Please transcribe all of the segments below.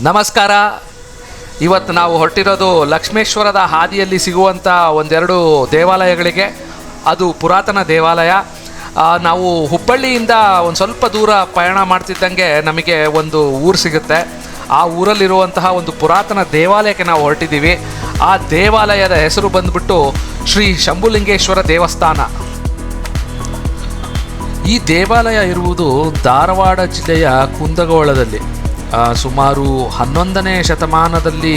ನಮಸ್ಕಾರ. ಇವತ್ತು ನಾವು ಹೊರಟಿರೋದು ಲಕ್ಷ್ಮೇಶ್ವರದ ಹಾದಿಯಲ್ಲಿ ಸಿಗುವಂಥ ಒಂದೆರಡು ದೇವಾಲಯಗಳಿಗೆ. ಅದು ಪುರಾತನ ದೇವಾಲಯ. ನಾವು ಹುಬ್ಬಳ್ಳಿಯಿಂದ ಒಂದು ಸ್ವಲ್ಪ ದೂರ ಪಯಣ ಮಾಡ್ತಿದ್ದಂಗೆ ನಮಗೆ ಒಂದು ಊರು ಸಿಗುತ್ತೆ. ಆ ಊರಲ್ಲಿರುವಂತಹ ಒಂದು ಪುರಾತನ ದೇವಾಲಯಕ್ಕೆ ನಾವು ಹೊರಟಿದ್ದೀವಿ. ಆ ದೇವಾಲಯದ ಹೆಸರು ಬಂದುಬಿಟ್ಟು ಶ್ರೀ ಶಂಭುಲಿಂಗೇಶ್ವರ ದೇವಸ್ಥಾನ. ಈ ದೇವಾಲಯ ಇರುವುದು ಧಾರವಾಡ ಜಿಲ್ಲೆಯ ಕುಂದಗೋಳದಲ್ಲಿ. ಸುಮಾರು 11ನೇ ಶತಮಾನದಲ್ಲಿ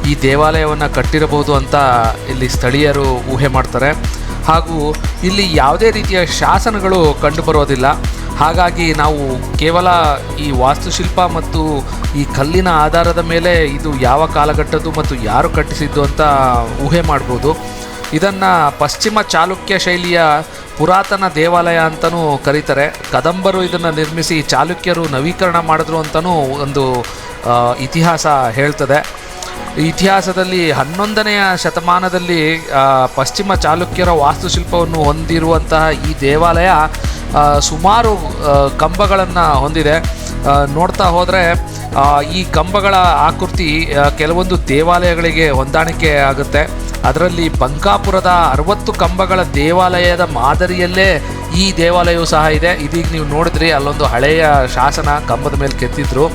ಈ ದೇವಾಲಯವನ್ನು ಕಟ್ಟಿರಬಹುದು ಅಂತ ಇಲ್ಲಿ ಸ್ಥಳೀಯರು ಊಹೆ ಮಾಡ್ತಾರೆ. ಹಾಗೂ ಇಲ್ಲಿ ಯಾವುದೇ ರೀತಿಯ ಶಾಸನಗಳು ಕಂಡುಬರೋದಿಲ್ಲ. ಹಾಗಾಗಿ ನಾವು ಕೇವಲ ಈ ವಾಸ್ತುಶಿಲ್ಪ ಮತ್ತು ಈ ಕಲ್ಲಿನ ಆಧಾರದ ಮೇಲೆ ಇದು ಯಾವ ಕಾಲಘಟ್ಟದ್ದು ಮತ್ತು ಯಾರು ಕಟ್ಟಿಸಿದ್ದು ಅಂತ ಊಹೆ ಮಾಡ್ಬೋದು. ಇದನ್ನು ಪಶ್ಚಿಮ ಚಾಲುಕ್ಯ ಶೈಲಿಯ ಪುರಾತನ ದೇವಾಲಯ ಅಂತಲೂ ಕರೀತಾರೆ. ಕದಂಬರು ಇದನ್ನು ನಿರ್ಮಿಸಿ ಚಾಲುಕ್ಯರು ನವೀಕರಣ ಮಾಡಿದ್ರು ಅಂತಲೂ ಒಂದು ಇತಿಹಾಸ ಹೇಳ್ತದೆ. ಇತಿಹಾಸದಲ್ಲಿ 11ನೇ ಶತಮಾನದಲ್ಲಿ ಪಶ್ಚಿಮ ಚಾಲುಕ್ಯರ ವಾಸ್ತುಶಿಲ್ಪವನ್ನು ಹೊಂದಿರುವಂತಹ ಈ ದೇವಾಲಯ ಸುಮಾರು ಕಂಬಗಳನ್ನು ಹೊಂದಿದೆ. ನೋಡ್ತಾ ಹೋದರೆ ಈ ಕಂಬಗಳ ಆಕೃತಿ ಕೆಲವೊಂದು ದೇವಾಲಯಗಳಿಗೆ ಹೊಂದಾಣಿಕೆ ಆಗುತ್ತೆ. ಅದರಲ್ಲಿ ಬಂಕಾಪುರದ 60 ಕಂಬಗಳ ದೇವಾಲಯದ ಮಾದರಿಯಲ್ಲೇ ಈ ದೇವಾಲಯವು ಸಹ ಇದೆ. ಇದೀಗ ನೀವು ನೋಡಿದ್ರಿ, ಅಲ್ಲೊಂದು ಹಳೆಯ ಶಾಸನ ಕಂಬದ ಮೇಲೆ ಕೆತ್ತಿದ್ರು.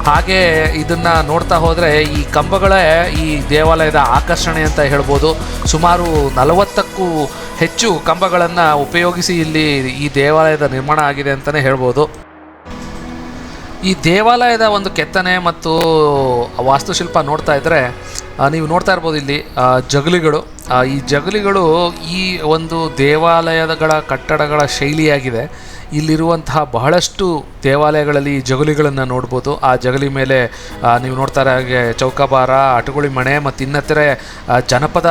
ಹಾಗೆ ಇದನ್ನು ನೋಡ್ತಾ ಹೋದರೆ ಈ ಕಂಬಗಳೇ ಈ ದೇವಾಲಯದ ಆಕರ್ಷಣೆ ಅಂತ ಹೇಳ್ಬೋದು. ಸುಮಾರು 40ಕ್ಕೂ ಹೆಚ್ಚು ಕಂಬಗಳನ್ನು ಉಪಯೋಗಿಸಿ ಇಲ್ಲಿ ಈ ದೇವಾಲಯದ ನಿರ್ಮಾಣ ಆಗಿದೆ ಅಂತಲೇ ಹೇಳ್ಬೋದು. ಈ ದೇವಾಲಯದ ಒಂದು ಕೆತ್ತನೆ ಮತ್ತು ವಾಸ್ತುಶಿಲ್ಪ ನೋಡ್ತಾ ಇದ್ದರೆ ನೀವು ನೋಡ್ತಾ ಇರ್ಬೋದು ಇಲ್ಲಿ ಜಗಲಿಗಳು. ಈ ಜಗಲಿಗಳು ಈ ಒಂದು ದೇವಾಲಯಗಳ ಕಟ್ಟಡಗಳ ಶೈಲಿಯಾಗಿದೆ. ಇಲ್ಲಿರುವಂತಹ ಬಹಳಷ್ಟು ದೇವಾಲಯಗಳಲ್ಲಿ ಈ ಜಗಲಿಗಳನ್ನು ನೋಡ್ಬೋದು. ಆ ಜಗಲಿ ಮೇಲೆ ನೀವು ನೋಡ್ತಾ ಇರೋ ಹಾಗೆ ಚೌಕಾಬಾರ, ಅಟಗುಳಿ ಮಣೆ ಮತ್ತು ಇನ್ನಿತರೆ ಜನಪದ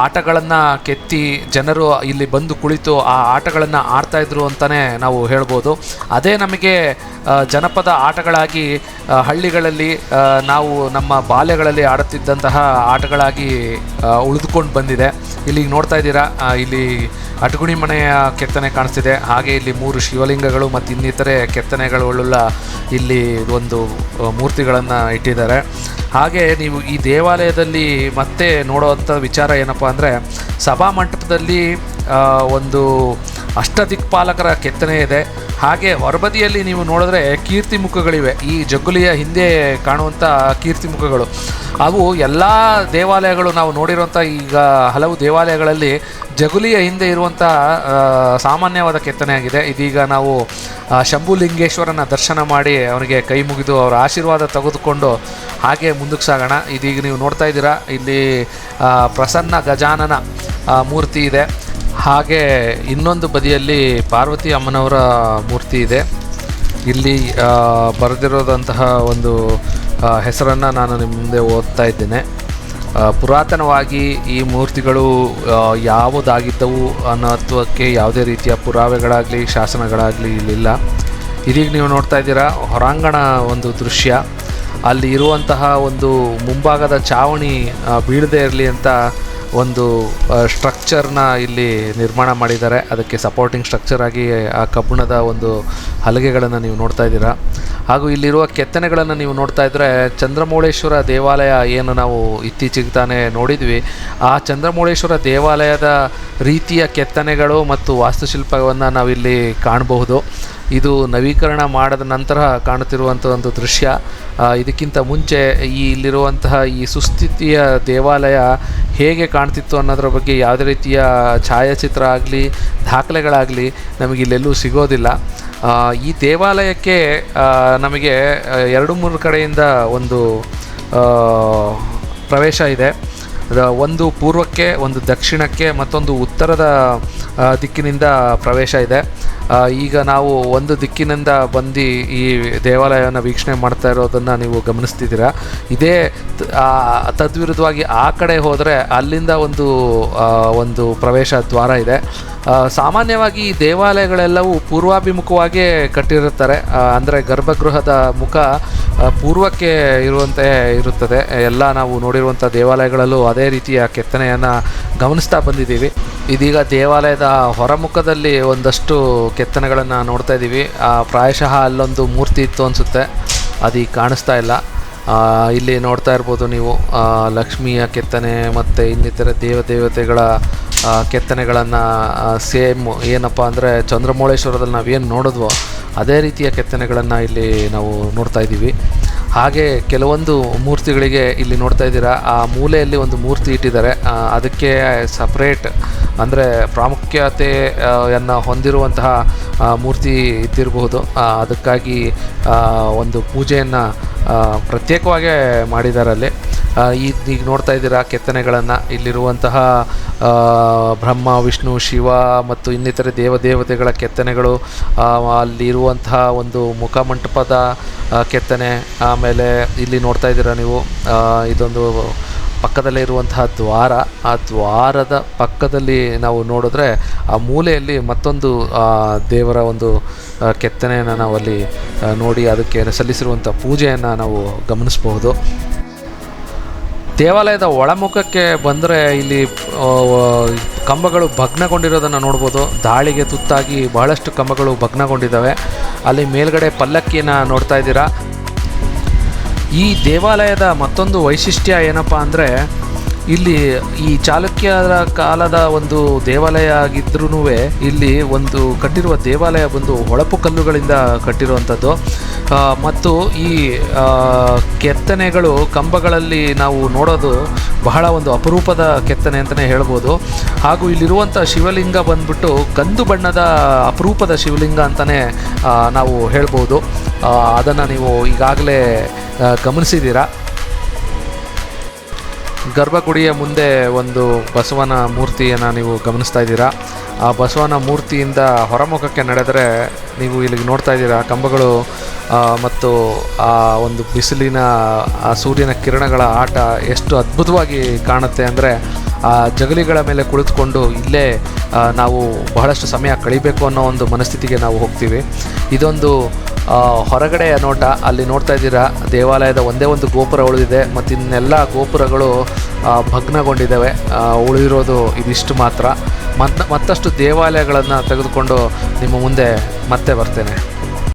ಆಟಗಳನ್ನು ಕೆತ್ತಿ ಜನರು ಇಲ್ಲಿ ಬಂದು ಕುಳಿತು ಆ ಆಟಗಳನ್ನು ಆಡ್ತಾಯಿದ್ರು ಅಂತಲೇ ನಾವು ಹೇಳ್ಬೋದು. ಅದೇ ನಮಗೆ ಜನಪದ ಆಟಗಳಾಗಿ ಹಳ್ಳಿಗಳಲ್ಲಿ ನಾವು ನಮ್ಮ ಬಾಲ್ಯಗಳಲ್ಲಿ ಆಡುತ್ತಿದ್ದಂತಹ ಆಟಗಳಾಗಿ ಉಳಿದುಕೊಂಡು ಬಂದಿದೆ. ಇಲ್ಲಿಗೆ ನೋಡ್ತಾ ಇದ್ದೀರಾ, ಇಲ್ಲಿ ಅಟಗುಣಿ ಮನೆಯ ಕೆತ್ತನೆ ಕಾಣಿಸ್ತಿದೆ. ಹಾಗೆ ಇಲ್ಲಿ 3 ಶಿವಲಿಂಗಗಳು ಮತ್ತು ಇನ್ನಿತರೆ ಕೆತ್ತನೆಗಳುಳ್ಳ ಇಲ್ಲಿ ಒಂದು ಮೂರ್ತಿಗಳನ್ನು ಇಟ್ಟಿದ್ದಾರೆ. ಹಾಗೆ ನೀವು ಈ ದೇವಾಲಯದಲ್ಲಿ ಮತ್ತೆ ನೋಡುವಂಥ ವಿಚಾರ ಏನಪ್ಪ ಅಂದರೆ, ಸಭಾಮಂಟಪದಲ್ಲಿ ಒಂದು ಅಷ್ಟದಿಕ್ಪಾಲಕರ ಕೆತ್ತನೆ ಇದೆ. ಹಾಗೆ ಹೊರಬದಿಯಲ್ಲಿ ನೀವು ನೋಡಿದ್ರೆ ಕೀರ್ತಿ ಮುಖಗಳಿವೆ. ಈ ಜಗ್ಗುಲಿಯ ಹಿಂದೆ ಕಾಣುವಂಥ ಕೀರ್ತಿ ಮುಖಗಳು ಅವು ಎಲ್ಲ ದೇವಾಲಯಗಳು ನಾವು ನೋಡಿರುವಂಥ ಈಗ ಹಲವು ದೇವಾಲಯಗಳಲ್ಲಿ ಜಗುಲಿಯ ಹಿಂದೆ ಇರುವಂಥ ಸಾಮಾನ್ಯವಾದ ಕೆತ್ತನೆ ಆಗಿದೆ. ಇದೀಗ ನಾವು ಶಂಭುಲಿಂಗೇಶ್ವರನ ದರ್ಶನ ಮಾಡಿ ಅವನಿಗೆ ಕೈ ಮುಗಿದು ಅವರ ಆಶೀರ್ವಾದ ತೆಗೆದುಕೊಂಡು ಹಾಗೆ ಮುಂದಕ್ಕೆ ಸಾಗೋಣ. ಇದೀಗ ನೀವು ನೋಡ್ತಾ ಇದ್ದೀರಾ, ಇಲ್ಲಿ ಪ್ರಸನ್ನ ಗಜಾನನ ಮೂರ್ತಿ ಇದೆ. ಹಾಗೆ ಇನ್ನೊಂದು ಬದಿಯಲ್ಲಿ ಪಾರ್ವತಿ ಅಮ್ಮನವರ ಮೂರ್ತಿ ಇದೆ. ಇಲ್ಲಿ ಬರೆದಿರೋದಂತಹ ಒಂದು ಹೆಸರನ್ನು ನಾನು ನಿಮ್ಮ ಮುಂದೆ ಓದ್ತಾ ಇದ್ದೇನೆ. ಪುರಾತನವಾಗಿ ಈ ಮೂರ್ತಿಗಳು ಯಾವುದಾಗಿದ್ದವು ಅನ್ನೋತ್ವಕ್ಕೆ ಯಾವುದೇ ರೀತಿಯ ಪುರಾವೆಗಳಾಗಲಿ ಶಾಸನಗಳಾಗಲಿ ಇಲ್ಲಿಲ್ಲ. ಇದೀಗ ನೀವು ನೋಡ್ತಾ ಇದ್ದೀರಾ ಹೊರಾಂಗಣ ಒಂದು ದೃಶ್ಯ. ಅಲ್ಲಿ ಇರುವಂತಹ ಒಂದು ಮುಂಭಾಗದ ಚಾವಣಿ ಬೀಳದೇ ಇರಲಿ ಅಂತ ಒಂದು ಸ್ಟ್ರಕ್ಚರ್ನ ಇಲ್ಲಿ ನಿರ್ಮಾಣ ಮಾಡಿದ್ದಾರೆ. ಅದಕ್ಕೆ ಸಪೋರ್ಟಿಂಗ್ ಸ್ಟ್ರಕ್ಚರ್ ಆಗಿ ಆ ಕಬ್ಬಿಣದ ಒಂದು ಹಲಗೆಗಳನ್ನು ನೀವು ನೋಡ್ತಾ ಇದ್ದೀರಾ. ಹಾಗೂ ಇಲ್ಲಿರುವ ಕೆತ್ತನೆಗಳನ್ನು ನೀವು ನೋಡ್ತಾ ಇದ್ದರೆ ಚಂದ್ರಮೌಳೇಶ್ವರ ದೇವಾಲಯ ಏನು ನಾವು ಇತ್ತೀಚೆಗೆ ತಾನೇ ನೋಡಿದ್ವಿ, ಆ ಚಂದ್ರಮೌಳೇಶ್ವರ ದೇವಾಲಯದ ರೀತಿಯ ಕೆತ್ತನೆಗಳು ಮತ್ತು ವಾಸ್ತುಶಿಲ್ಪವನ್ನು ನಾವಿಲ್ಲಿ ಕಾಣಬಹುದು. ಇದು ನವೀಕರಣ ಮಾಡಿದ ನಂತರ ಕಾಣುತ್ತಿರುವಂಥ ಒಂದು ದೃಶ್ಯ. ಇದಕ್ಕಿಂತ ಮುಂಚೆ ಇಲ್ಲಿರುವಂತಹ ಈ ಸುಸ್ಥಿತಿಯ ದೇವಾಲಯ ಹೇಗೆ ಕಾಣ್ತಿತ್ತು ಅನ್ನೋದ್ರ ಬಗ್ಗೆ ಯಾವುದೇ ರೀತಿಯ ಛಾಯಾಚಿತ್ರ ಆಗಲಿ ದಾಖಲೆಗಳಾಗಲಿ ನಮಗಿಲ್ಲೆಲ್ಲೂ ಸಿಗೋದಿಲ್ಲ. ಈ ದೇವಾಲಯಕ್ಕೆ ನಮಗೆ 2-3 ಕಡೆಯಿಂದ ಒಂದು ಪ್ರವೇಶ ಇದೆ. ಒಂದು ಪೂರ್ವಕ್ಕೆ, ಒಂದು ದಕ್ಷಿಣಕ್ಕೆ, ಮತ್ತೊಂದು ಉತ್ತರದ ದಿಕ್ಕಿನಿಂದ ಪ್ರವೇಶ ಇದೆ. ಈಗ ನಾವು ಒಂದು ದಿಕ್ಕಿನಿಂದ ಬಂದು ಈ ದೇವಾಲಯವನ್ನು ವೀಕ್ಷಣೆ ಮಾಡ್ತಾ ಇರೋದನ್ನು ನೀವು ಗಮನಿಸ್ತಿದ್ದೀರಾ. ಇದೇ ತದ್ವಿರುದ್ಧವಾಗಿ ಆ ಕಡೆ ಹೋದರೆ ಅಲ್ಲಿಂದ ಒಂದು ಪ್ರವೇಶ ದ್ವಾರ ಇದೆ. ಸಾಮಾನ್ಯವಾಗಿ ಈ ದೇವಾಲಯಗಳೆಲ್ಲವೂ ಪೂರ್ವಾಭಿಮುಖವಾಗಿಯೇ ಕಟ್ಟಿರುತ್ತಾರೆ. ಅಂದರೆ ಗರ್ಭಗೃಹದ ಮುಖ ಪೂರ್ವಕ್ಕೆ ಇರುವಂತೆ ಇರುತ್ತದೆ. ಎಲ್ಲ ನಾವು ನೋಡಿರುವಂಥ ದೇವಾಲಯಗಳಲ್ಲೂ ಅದೇ ರೀತಿಯ ಕೆತ್ತನೆಯನ್ನು ಗಮನಿಸ್ತಾ ಬಂದಿದ್ದೀವಿ. ಇದೀಗ ದೇವಾಲಯದ ಹೊರಮುಖದಲ್ಲಿ ಒಂದಷ್ಟು ಕೆತ್ತನೆಗಳನ್ನು ನೋಡ್ತಾ ಇದ್ದೀವಿ. ಪ್ರಾಯಶಃ ಅಲ್ಲೊಂದು ಮೂರ್ತಿ ಇತ್ತು ಅನಿಸುತ್ತೆ, ಅದೀಗ ಕಾಣಿಸ್ತಾ ಇಲ್ಲ. ಇಲ್ಲಿ ನೋಡ್ತಾ ಇರ್ಬೋದು ನೀವು ಲಕ್ಷ್ಮಿಯ ಕೆತ್ತನೆ ಮತ್ತು ಇನ್ನಿತರ ದೇವತೆಗಳ ಕೆತ್ತನೆಗಳನ್ನು ಸೇಮ್ ಏನಪ್ಪ ಅಂದರೆ ಚಂದ್ರಮೌಳೇಶ್ವರದಲ್ಲಿ ನಾವೇನು ನೋಡಿದ್ವೋ ಅದೇ ರೀತಿಯ ಕೆತ್ತನೆಗಳನ್ನು ಇಲ್ಲಿ ನಾವು ನೋಡ್ತಾ ಇದ್ದೀವಿ. ಹಾಗೆ ಕೆಲವೊಂದು ಮೂರ್ತಿಗಳಿಗೆ ಇಲ್ಲಿ ನೋಡ್ತಾ ಇದ್ದೀರಾ, ಆ ಮೂಲೆಯಲ್ಲಿ ಒಂದು ಮೂರ್ತಿ ಇಟ್ಟಿದ್ದಾರೆ. ಅದಕ್ಕೆ ಸಪ್ರೇಟ್ ಅಂದರೆ ಪ್ರಾಮುಖ್ಯತೆಯನ್ನು ಹೊಂದಿರುವಂತಹ ಮೂರ್ತಿ ಇದ್ದಿರಬಹುದು. ಅದಕ್ಕಾಗಿ ಒಂದು ಪೂಜೆಯನ್ನು ಪ್ರತ್ಯೇಕವಾಗೇ ಮಾಡಿದ್ದಾರೆ ಅಲ್ಲಿ. ಈಗ ನೋಡ್ತಾ ಇದ್ದೀರಾ ಕೆತ್ತನೆಗಳನ್ನು. ಇಲ್ಲಿರುವಂತಹ ಬ್ರಹ್ಮ, ವಿಷ್ಣು, ಶಿವ ಮತ್ತು ಇನ್ನಿತರೆ ದೇವತೆಗಳ ಕೆತ್ತನೆಗಳು, ಅಲ್ಲಿರುವಂತಹ ಒಂದು ಮುಖಮಂಟಪದ ಕೆತ್ತನೆ. ಆಮೇಲೆ ಇಲ್ಲಿ ನೋಡ್ತಾ ಇದ್ದೀರಾ ನೀವು, ಇದೊಂದು ಪಕ್ಕದಲ್ಲೇ ಇರುವಂತಹ ದ್ವಾರ. ಆ ದ್ವಾರದ ಪಕ್ಕದಲ್ಲಿ ನಾವು ನೋಡಿದ್ರೆ ಆ ಮೂಲೆಯಲ್ಲಿ ಮತ್ತೊಂದು ದೇವರ ಒಂದು ಕೆತ್ತನೆಯನ್ನು ನಾವು ಅಲ್ಲಿ ನೋಡಿ ಅದಕ್ಕೆ ಸಲ್ಲಿಸಿರುವಂಥ ಪೂಜೆಯನ್ನು ನಾವು ಗಮನಿಸಬಹುದು. ದೇವಾಲಯದ ಒಳಮುಖಕ್ಕೆ ಬಂದರೆ ಇಲ್ಲಿ ಕಂಬಗಳು ಭಗ್ನಗೊಂಡಿರೋದನ್ನು ನೋಡ್ಬೋದು. ದಾಳಿಗೆ ತುತ್ತಾಗಿ ಬಹಳಷ್ಟು ಕಂಬಗಳು ಭಗ್ನಗೊಂಡಿದ್ದಾವೆ. ಅಲ್ಲಿ ಮೇಲ್ಗಡೆ ಪಲ್ಲಕ್ಕಿಯನ್ನು ನೋಡ್ತಾ ಇದ್ದೀರಾ. ಈ ದೇವಾಲಯದ ಮತ್ತೊಂದು ವೈಶಿಷ್ಟ್ಯ ಏನಪ್ಪ ಅಂದರೆ, ಇಲ್ಲಿ ಈ ಚಾಲುಕ್ಯರ ಕಾಲದ ಒಂದು ದೇವಾಲಯ ಆಗಿದ್ರೂ ಇಲ್ಲಿ ಒಂದು ಕಟ್ಟಿರುವ ದೇವಾಲಯ ಬಂದು ಹೊಳಪು ಕಲ್ಲುಗಳಿಂದ ಕಟ್ಟಿರುವಂಥದ್ದು. ಮತ್ತು ಈ ಕೆತ್ತನೆಗಳು ಕಂಬಗಳಲ್ಲಿ ನಾವು ನೋಡೋದು ಬಹಳ ಒಂದು ಅಪರೂಪದ ಕೆತ್ತನೆ ಅಂತಲೇ ಹೇಳ್ಬೋದು. ಹಾಗೂ ಇಲ್ಲಿರುವಂಥ ಶಿವಲಿಂಗ ಬಂದ್ಬಿಟ್ಟು ಕಂದು ಬಣ್ಣದ ಅಪರೂಪದ ಶಿವಲಿಂಗ ಅಂತಲೇ ನಾವು ಹೇಳ್ಬೋದು. ಅದನ್ನು ನೀವು ಈಗಾಗಲೇ ಗಮನಿಸಿದ್ದೀರಾ. ಗರ್ಭಗುಡಿಯ ಮುಂದೆ ಒಂದು ಬಸವನ ಮೂರ್ತಿಯನ್ನು ನೀವು ಗಮನಿಸ್ತಾ ಇದ್ದೀರಾ. ಆ ಬಸವನ ಮೂರ್ತಿಯಿಂದ ಹೊರಮುಖಕ್ಕೆ ನಡೆದರೆ ನೀವು ಇಲ್ಲಿಗೆ ನೋಡ್ತಾ ಇದ್ದೀರಾ ಕಂಬಗಳು ಮತ್ತು ಆ ಒಂದು ಬಿಸಿಲಿನ ಆ ಸೂರ್ಯನ ಕಿರಣಗಳ ಆಟ ಎಷ್ಟು ಅದ್ಭುತವಾಗಿ ಕಾಣುತ್ತೆ ಅಂದರೆ, ಆ ಜಗಲಿಗಳ ಮೇಲೆ ಕುಳಿತುಕೊಂಡು ಇಲ್ಲೇ ನಾವು ಬಹಳಷ್ಟು ಸಮಯ ಕಳಿಬೇಕು ಅನ್ನೋ ಒಂದು ಮನಸ್ಥಿತಿಗೆ ನಾವು ಹೋಗ್ತೀವಿ. ಇದೊಂದು ಹೊರಗಡೆಯ ನೋಟ. ಅಲ್ಲಿ ನೋಡ್ತಾ ಇದ್ದೀರಾ, ದೇವಾಲಯದ ಒಂದೇ ಒಂದು ಗೋಪುರ ಉಳಿದಿದೆ ಮತ್ತು ಇನ್ನೆಲ್ಲ ಗೋಪುರಗಳು ಭಗ್ನಗೊಂಡಿದ್ದಾವೆ. ಉಳಿದಿರೋದು ಇದಿಷ್ಟು ಮಾತ್ರ. ಮತ್ತಷ್ಟು ದೇವಾಲಯಗಳನ್ನು ತೆಗೆದುಕೊಂಡು ನಿಮ್ಮ ಮುಂದೆ ಮತ್ತೆ ಬರ್ತೇನೆ.